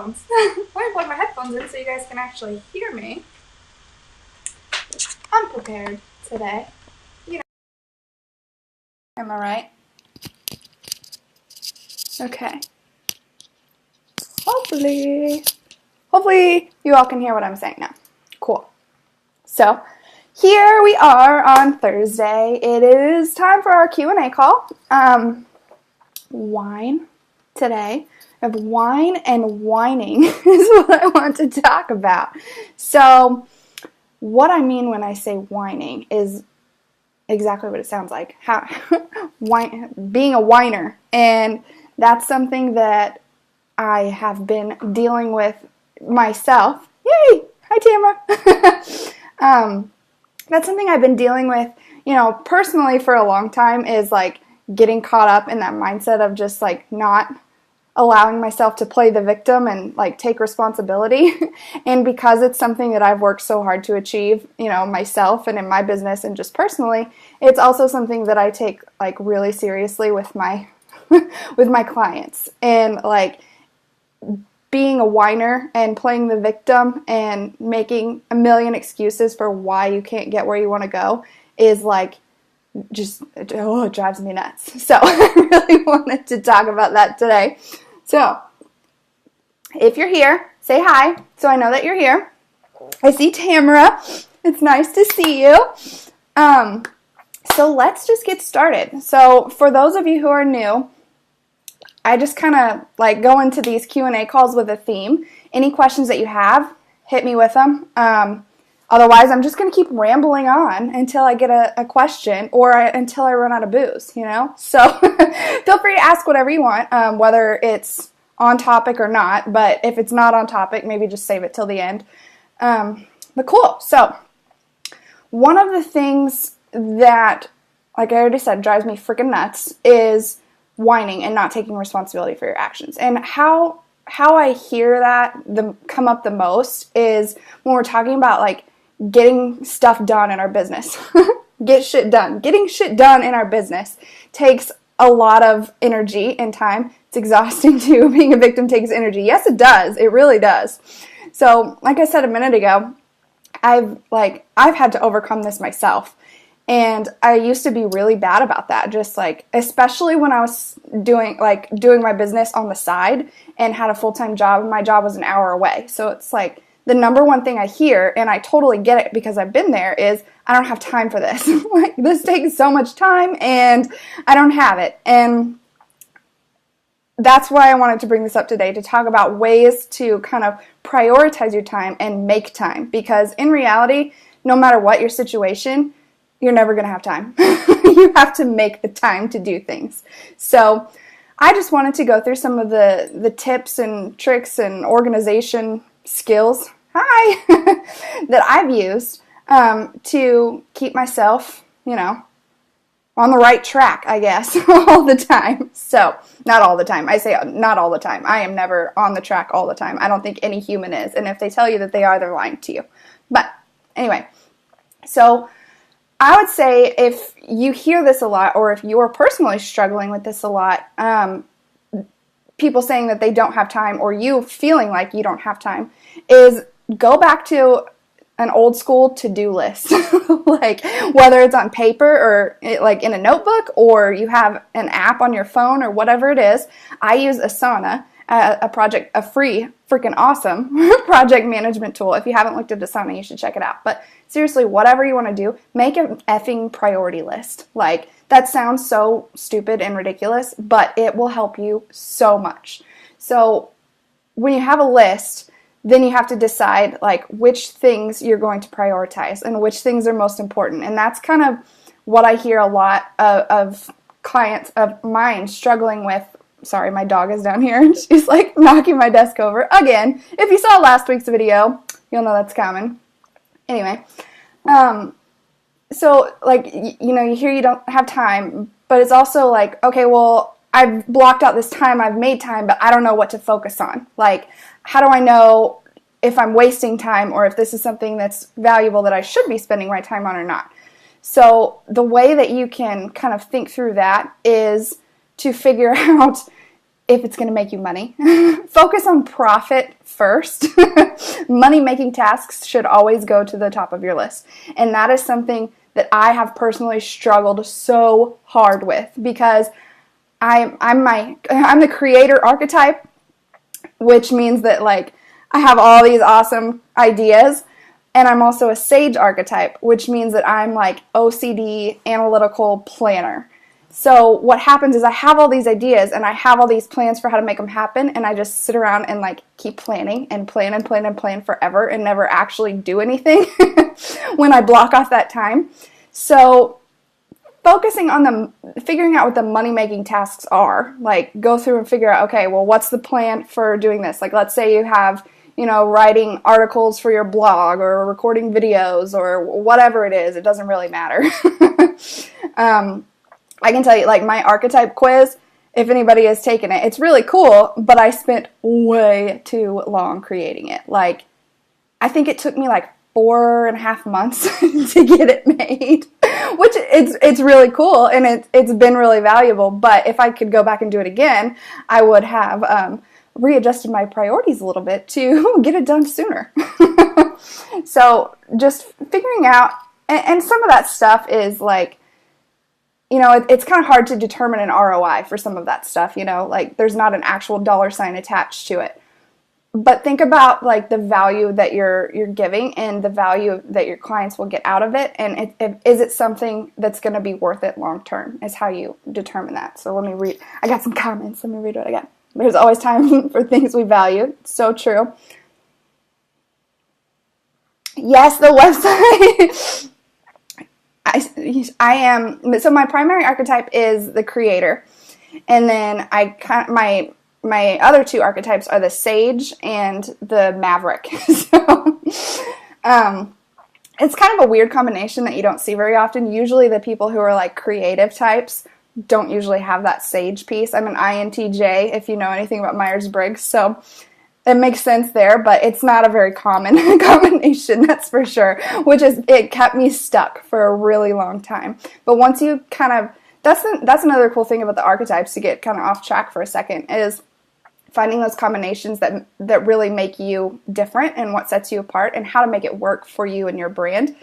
headphones. Let me plug my headphones in so you guys can actually hear me. I'm prepared today. You know. Am I right? Okay. Hopefully you all can hear what I'm saying now. Cool. So, here we are on Thursday. It is time for our Q&A call. Wine today. Of wine and whining is what I want to talk about. So, what I mean when I say whining is exactly what it sounds like. Being a whiner. And that's something that I have been dealing with myself. Yay! Hi, Tamara. That's something I've been dealing with, personally for a long time, is like getting caught up in that mindset of just like not allowing myself to play the victim and like take responsibility. And because it's something that I've worked so hard to achieve, myself and in my business and just personally, it's also something that I take like really seriously with my with my clients. And like being a whiner and playing the victim and making a million excuses for why you can't get where you want to go is like it drives me nuts. So I really wanted to talk about that today. So if you're here, say hi so I know that you're here. I see Tamara. It's nice to see you. So let's just get started. So for those of you who are new, I just kind of like go into these Q&A calls with a theme. Any questions that you have, hit me with them. Otherwise, I'm just going to keep rambling on until I get a question or until I run out of booze, So feel free to ask whatever you want, whether it's on topic or not. But if it's not on topic, maybe just save it till the end. But cool. So one of the things that, like I already said, drives me freaking nuts is whining and not taking responsibility for your actions. And how I hear that come up the most is when we're talking about like getting stuff done in our business. Get shit done. Getting shit done in our business takes a lot of energy and time. It's exhausting too. Being a victim takes energy. Yes, it does. It really does. So, like I said a minute ago, I've had to overcome this myself. And I used to be really bad about that, just like, especially when I was doing my business on the side and had a full-time job, and my job was an hour away. So it's like the number one thing I hear, and I totally get it because I've been there, is I don't have time for this. Like, this takes so much time and I don't have it. And that's why I wanted to bring this up today, to talk about ways to kind of prioritize your time and make time. Because in reality, no matter what your situation, you're never going to have time. You have to make the time to do things. So I just wanted to go through some of the tips and tricks and organization skills, that I've used to keep myself, on the right track, I guess, all the time. So, not all the time. I say not all the time. I am never on the track all the time. I don't think any human is. And if they tell you that they are, they're lying to you. But anyway, so I would say if you hear this a lot, or if you're personally struggling with this a lot, people saying that they don't have time, or you feeling like you don't have time, is go back to an old school to-do list. Like, whether it's on paper or like in a notebook, or you have an app on your phone, or whatever it is. I use Asana, a free, freaking awesome project management tool. If you haven't looked at Asana, you should check it out. But seriously, whatever you want to do, make an effing priority list. Like, that sounds so stupid and ridiculous, but it will help you so much. So when you have a list, then you have to decide like which things you're going to prioritize and which things are most important. And that's kind of what I hear a lot of clients of mine struggling with. Sorry, my dog is down here and she's like knocking my desk over again. If you saw last week's video, you'll know that's common. Anyway, so like, you hear you don't have time, but it's also like, okay, well, I've blocked out this time, I've made time, but I don't know what to focus on. Like, how do I know if I'm wasting time, or if this is something that's valuable that I should be spending my time on or not? So the way that you can kind of think through that is to figure out if it's going to make you money. Focus on profit first. Money-making tasks should always go to the top of your list. And that is something that I have personally struggled so hard with, because I'm the creator archetype, which means that like I have all these awesome ideas, and I'm also a sage archetype, which means that I'm like OCD, analytical planner. So what happens is I have all these ideas and I have all these plans for how to make them happen, and I just sit around and like keep planning and plan and plan and plan forever and never actually do anything when I block off that time. So focusing on figuring out what the money-making tasks are, like go through and figure out, okay, well, what's the plan for doing this? Like, let's say you have, writing articles for your blog or recording videos or whatever it is. It doesn't really matter. I can tell you, like, my archetype quiz, if anybody has taken it, it's really cool, but I spent way too long creating it. Like, I think it took me like 4.5 months to get it made, which it's really cool, and it's been really valuable. But if I could go back and do it again, I would have readjusted my priorities a little bit to get it done sooner. So just figuring out, and some of that stuff is like, it's kind of hard to determine an ROI for some of that stuff, like there's not an actual dollar sign attached to it. But think about like the value that you're giving and the value that your clients will get out of it, and is it something that's going to be worth it long term, is how you determine that. So let me read. I got some comments. Let me read what I got. There's always time for things we value. So true. Yes, the website. I am, so my primary archetype is the creator, and then my other two archetypes are the sage and the maverick. So it's kind of a weird combination that you don't see very often. Usually the people who are like creative types don't usually have that sage piece. I'm an INTJ, if you know anything about Myers-Briggs, so it makes sense there, but it's not a very common combination, that's for sure, it kept me stuck for a really long time. But once you kind of, that's another cool thing about the archetypes, to get kind of off track for a second, is finding those combinations that really make you different and what sets you apart and how to make it work for you and your brand.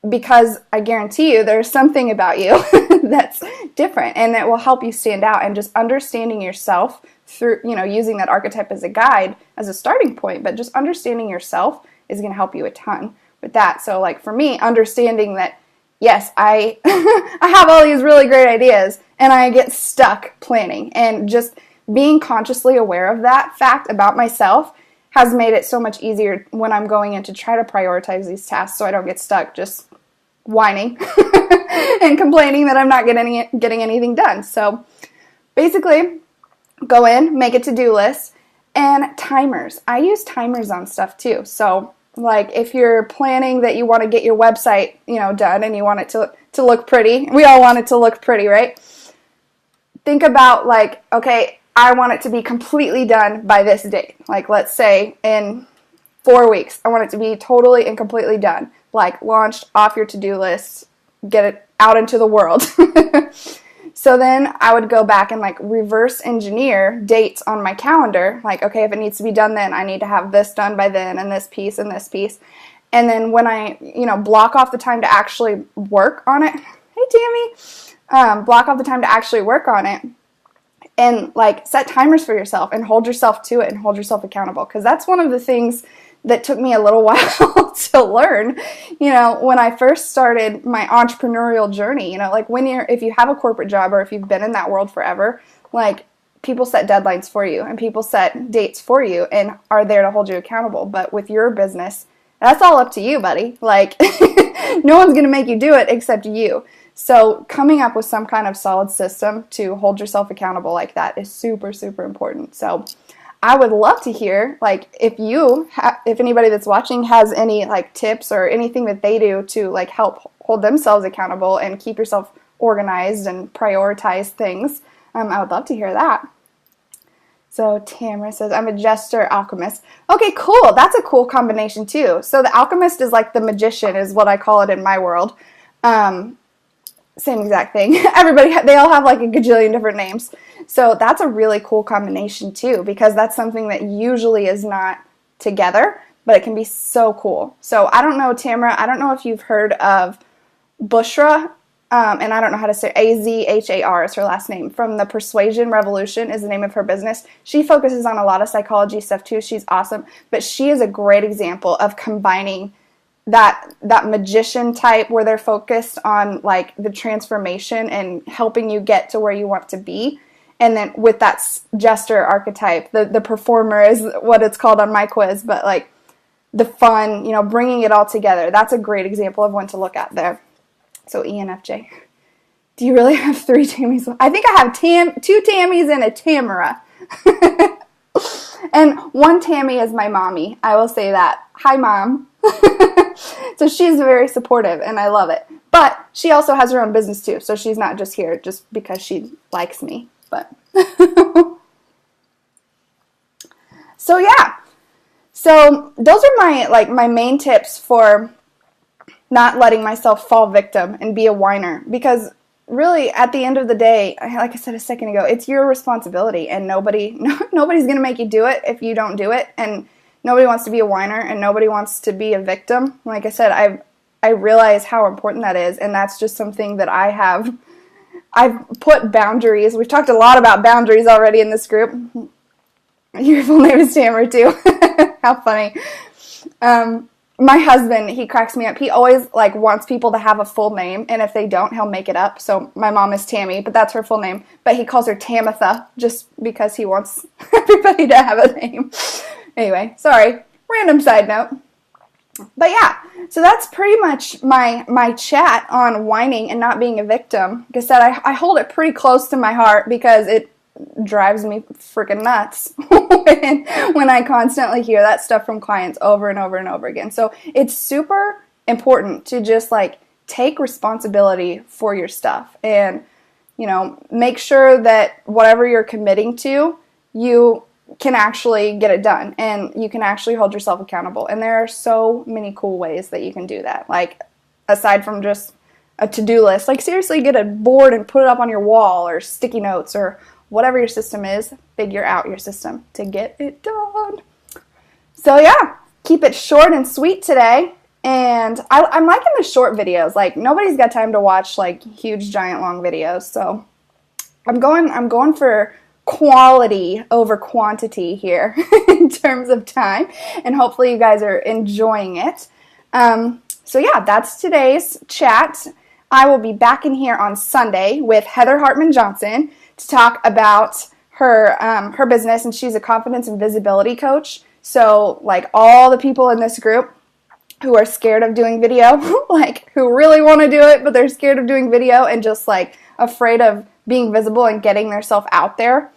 Because I guarantee you there's something about you that's different, and it will help you stand out. And just understanding yourself through, using that archetype as a guide, as a starting point, but just understanding yourself is going to help you a ton with that. So like for me, understanding that, yes, I I have all these really great ideas and I get stuck planning, and just being consciously aware of that fact about myself has made it so much easier when I'm going in to try to prioritize these tasks, so I don't get stuck just whining and complaining that I'm not getting anything done. So basically, go in, make a to-do list, and timers. I use timers on stuff too. So like if you're planning that you want to get your website, done, and you want it to look pretty, we all want it to look pretty, right? Think about like, okay, I want it to be completely done by this date. Like let's say in 4 weeks, I want it to be totally and completely done. Like launched, off your to-do list, get it out into the world. So then I would go back and like reverse engineer dates on my calendar. Like, okay, if it needs to be done then, I need to have this done by then, and this piece and this piece. And then when I, block off the time to actually work on it. Hey, Tammy. Block off the time to actually work on it. And like set timers for yourself and hold yourself to it and hold yourself accountable. Because that's one of the things that took me a little while to learn, when I first started my entrepreneurial journey, like if you have a corporate job or if you've been in that world forever, like people set deadlines for you and people set dates for you and are there to hold you accountable. But with your business, that's all up to you, buddy. Like no one's going to make you do it except you. So coming up with some kind of solid system to hold yourself accountable like that is super, super important. So I would love to hear, like, if anybody that's watching has any, like, tips or anything that they do to, like, help hold themselves accountable and keep yourself organized and prioritize things. I would love to hear that. So Tamara says, I'm a jester alchemist. Okay, cool. That's a cool combination, too. So the alchemist is like the magician is what I call it in my world. Same exact thing. They all have, like, a gajillion different names. So that's a really cool combination too, because that's something that usually is not together, but it can be so cool. So I don't know, Tamara, I don't know if you've heard of Bushra, and I don't know how to say Azhar is her last name. From the Persuasion Revolution is the name of her business. She focuses on a lot of psychology stuff too. She's awesome, but she is a great example of combining that magician type where they're focused on like the transformation and helping you get to where you want to be. And then with that jester archetype, the performer is what it's called on my quiz, but like the fun, you know, bringing it all together. That's a great example of one to look at there. So ENFJ. Do you really have 3 Tammys? I think I have 2 Tammys and a Tamara. And one Tammy is my mommy. I will say that. Hi, Mom. So she's very supportive, and I love it. But she also has her own business, too. So she's not just here just because she likes me. But so, yeah. So those are my main tips for not letting myself fall victim and be a whiner, because really at the end of the day, like I said a second ago, it's your responsibility, and nobody's going to make you do it if you don't do it, and nobody wants to be a whiner, and nobody wants to be a victim. Like I said, I realize how important that is, and that's just something that I've put boundaries. We've talked a lot about boundaries already in this group. Your full name is Tamara too. How funny. My husband, he cracks me up. He always wants people to have a full name, and if they don't, he'll make it up. So my mom is Tammy, but that's her full name. But he calls her Tamitha just because he wants everybody to have a name. Anyway, sorry. Random side note. But yeah, so that's pretty much my chat on whining and not being a victim. Like I said, I hold it pretty close to my heart because it drives me freaking nuts when I constantly hear that stuff from clients over and over and over again. So it's super important to just take responsibility for your stuff and, make sure that whatever you're committing to, you can actually get it done and you can actually hold yourself accountable. And there are so many cool ways that you can do that. Aside from just a to-do list, seriously get a board and put it up on your wall or sticky notes or whatever your system is, figure out your system to get it done. So yeah, keep it short and sweet today. And I'm liking the short videos. Nobody's got time to watch huge, giant, long videos. So I'm going for quality over quantity here in terms of time. And hopefully you guys are enjoying it. So yeah, that's today's chat. I will be back in here on Sunday with Heather Hartman Johnson to talk about her business, and she's a confidence and visibility coach. So all the people in this group who are scared of doing video, who really want to do it, but they're scared of doing video and just afraid of being visible and getting themselves out there,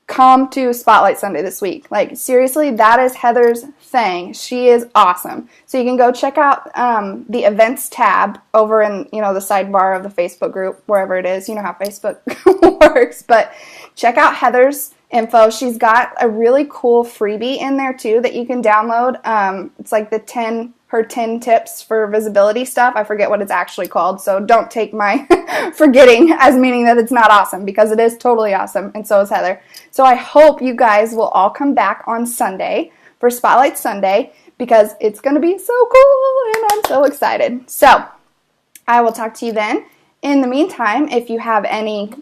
come to Spotlight Sunday this week. Seriously, that is Heather's thing. She is awesome. So you can go check out the events tab over in, the sidebar of the Facebook group, wherever it is. You know how Facebook works. But check out Heather's info. She's got a really cool freebie in there, too, that you can download. It's her 10 tips for visibility stuff. I forget what it's actually called, so don't take my forgetting as meaning that it's not awesome, because it is totally awesome, and so is Heather. So I hope you guys will all come back on Sunday for Spotlight Sunday, because it's going to be so cool, and I'm so excited. So I will talk to you then. In the meantime, if you have any,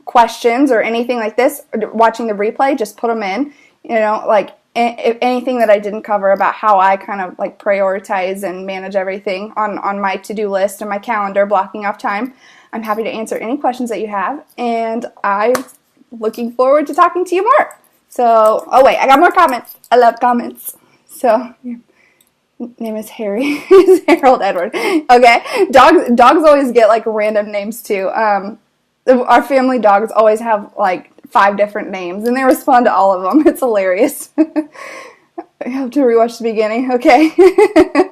questions or anything like this, watching the replay, just put them in, if anything that I didn't cover about how I kind of prioritize and manage everything on my to-do list and my calendar, blocking off time. I'm happy to answer any questions that you have, and I'm looking forward to talking to you more. So, oh wait, I got more comments. I love comments. So, your name is Harry. Harold Edward. Okay, dogs always get random names too. Our family dogs always have 5 different names, and they respond to all of them. It's hilarious. I have to rewatch the beginning. Okay.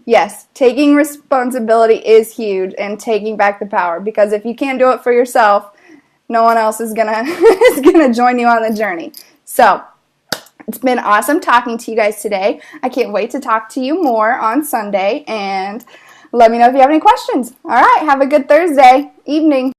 Yes, taking responsibility is huge, and taking back the power, because if you can't do it for yourself, no one else is gonna join you on the journey. So it's been awesome talking to you guys today. I can't wait to talk to you more on Sunday, and let me know if you have any questions. All right, have a good Thursday evening.